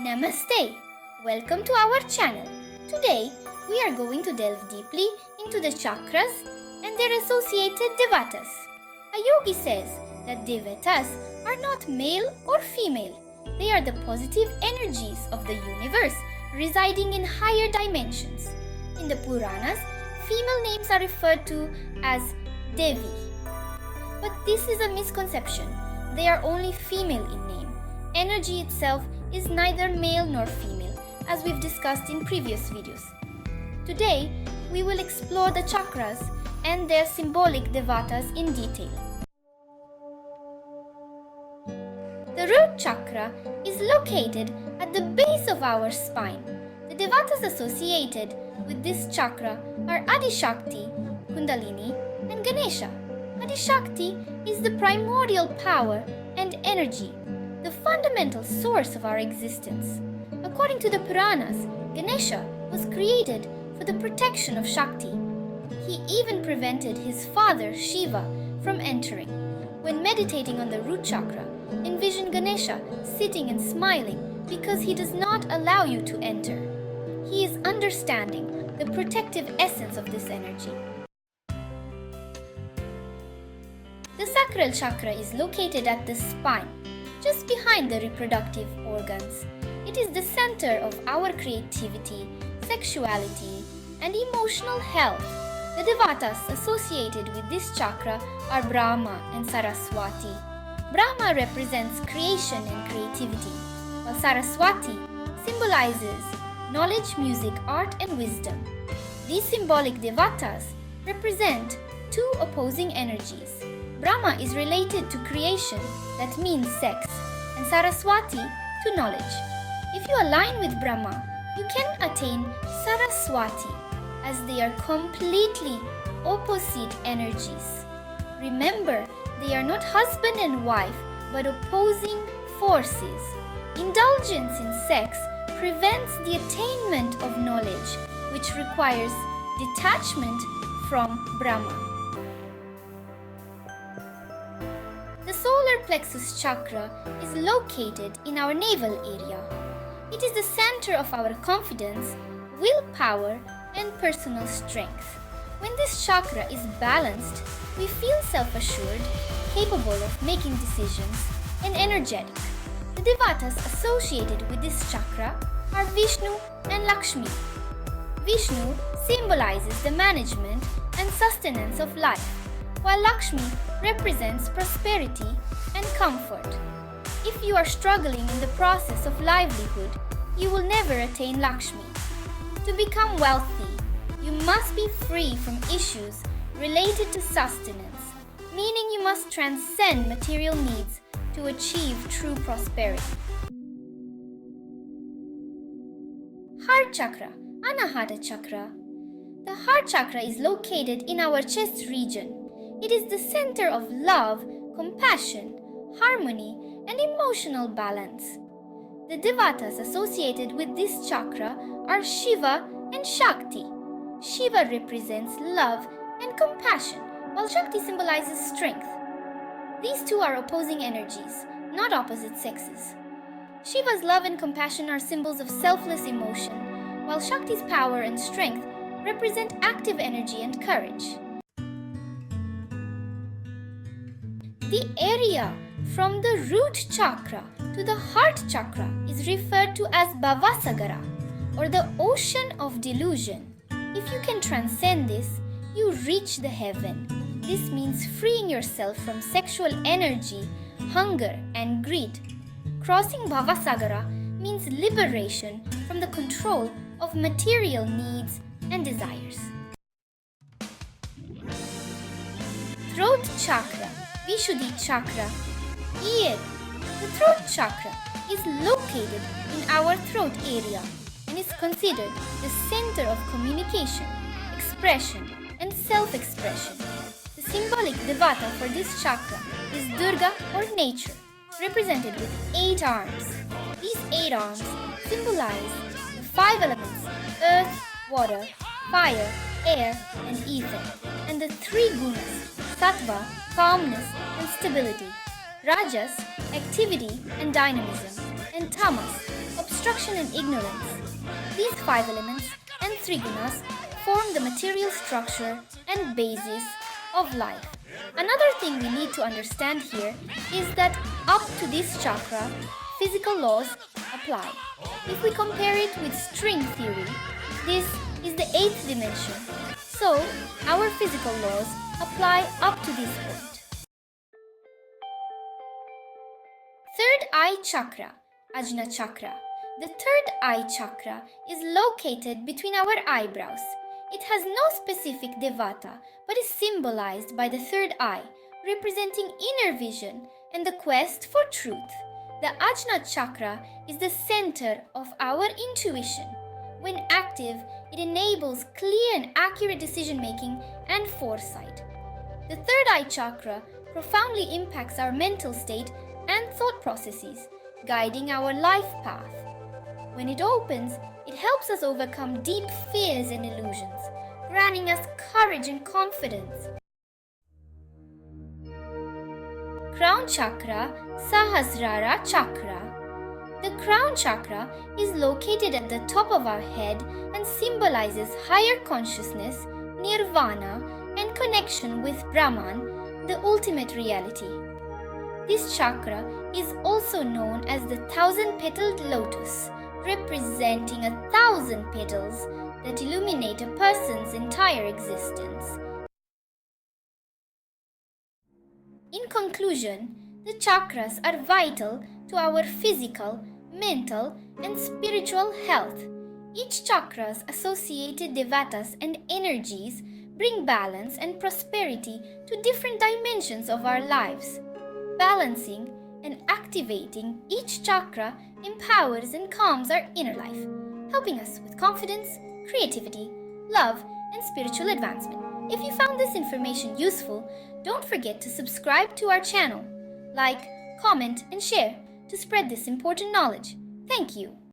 Namaste! Welcome to our channel. Today, we are going to delve deeply into the chakras and their associated devatas. A yogi says that devatas are not male or female. They are the positive energies of the universe residing in higher dimensions. In the Puranas, female names are referred to as Devi. But this is a misconception. They are only female in name. Energy itself is neither male nor female, as we've discussed in previous videos. Today, we will explore the chakras and their symbolic devatas in detail. The root chakra is located at the base of our spine. The devatas associated with this chakra are Adi Shakti, Kundalini, and Ganesha. Adi Shakti is the primordial power and energy, the fundamental source of our existence. According to the Puranas, Ganesha was created for the protection of Shakti. He even prevented his father Shiva from entering. When meditating on the root chakra, envision Ganesha sitting and smiling because he does not allow you to enter. He is understanding the protective essence of this energy. The sacral chakra is located at the spine, just behind the reproductive organs. It is the center of our creativity, sexuality, and emotional health. The devatas associated with this chakra are Brahma and Saraswati. Brahma represents creation and creativity, while Saraswati symbolizes knowledge, music, art, and wisdom. These symbolic devatas represent two opposing energies. Brahma is related to creation, that means sex, and Saraswati to knowledge. If you align with Brahma, you can attain Saraswati, as they are completely opposite energies. Remember, they are not husband and wife, but opposing forces. Indulgence in sex prevents the attainment of knowledge, which requires detachment from Brahma. The solar plexus chakra is located in our navel area. It is the center of our confidence, willpower, and personal strength. When this chakra is balanced, we feel self-assured, capable of making decisions, and energetic. The devatas associated with this chakra are Vishnu and Lakshmi. Vishnu symbolizes the management and sustenance of life, while Lakshmi represents prosperity and comfort. If you are struggling in the process of livelihood, you will never attain Lakshmi. To become wealthy, you must be free from issues related to sustenance, meaning you must transcend material needs to achieve true prosperity. Heart chakra, Anahata chakra. The heart chakra is located in our chest region. It is the center of love, compassion, harmony, and emotional balance. The devatas associated with this chakra are Shiva and Shakti. Shiva represents love and compassion, while Shakti symbolizes strength. These two are opposing energies, not opposite sexes. Shiva's love and compassion are symbols of selfless emotion, while Shakti's power and strength represent active energy and courage. The area from the root chakra to the heart chakra is referred to as Bhavasagara, or the ocean of delusion. If you can transcend this, you reach the heaven. This means freeing yourself from sexual energy, hunger, and greed. Crossing Bhavasagara means liberation from the control of material needs and desires. Throat chakra, Vishuddhi chakra. Ear. The throat chakra is located in our throat area and is considered the center of communication, expression, and self-expression. The symbolic devata for this chakra is Durga or nature, represented with 8 arms. These 8 arms symbolize the 5 elements: earth, water, fire, air, and ether, and the 3 gunas: sattva, calmness, and stability; rajas, activity and dynamism; and tamas, obstruction and ignorance. These 5 elements and 3 gunas form the material structure and basis of life. Another thing we need to understand here is that up to this chakra, physical laws apply. If we compare it with string theory, this is the 8th dimension. So, our physical laws apply up to this point. Third eye chakra, Ajna chakra. The third eye chakra is located between our eyebrows. It has no specific devata but is symbolized by the third eye, representing inner vision and the quest for truth. The Ajna chakra is the center of our intuition. When active, it enables clear and accurate decision making and foresight. The third eye chakra profoundly impacts our mental state and thought processes, guiding our life path. When it opens, it helps us overcome deep fears and illusions, granting us courage and confidence. Crown chakra, Sahasrara chakra. The crown chakra is located at the top of our head and symbolizes higher consciousness, nirvana, and connection with Brahman, the ultimate reality. This chakra is also known as the 1,000-petaled lotus, representing 1,000 petals that illuminate a person's entire existence. In conclusion, the chakras are vital to our physical, mental, and spiritual health. Each chakra's associated devatas and energies bring balance and prosperity to different dimensions of our lives. Balancing and activating each chakra empowers and calms our inner life, helping us with confidence, creativity, love, and spiritual advancement. If you found this information useful, don't forget to subscribe to our channel, like, comment, and share to spread this important knowledge. Thank you.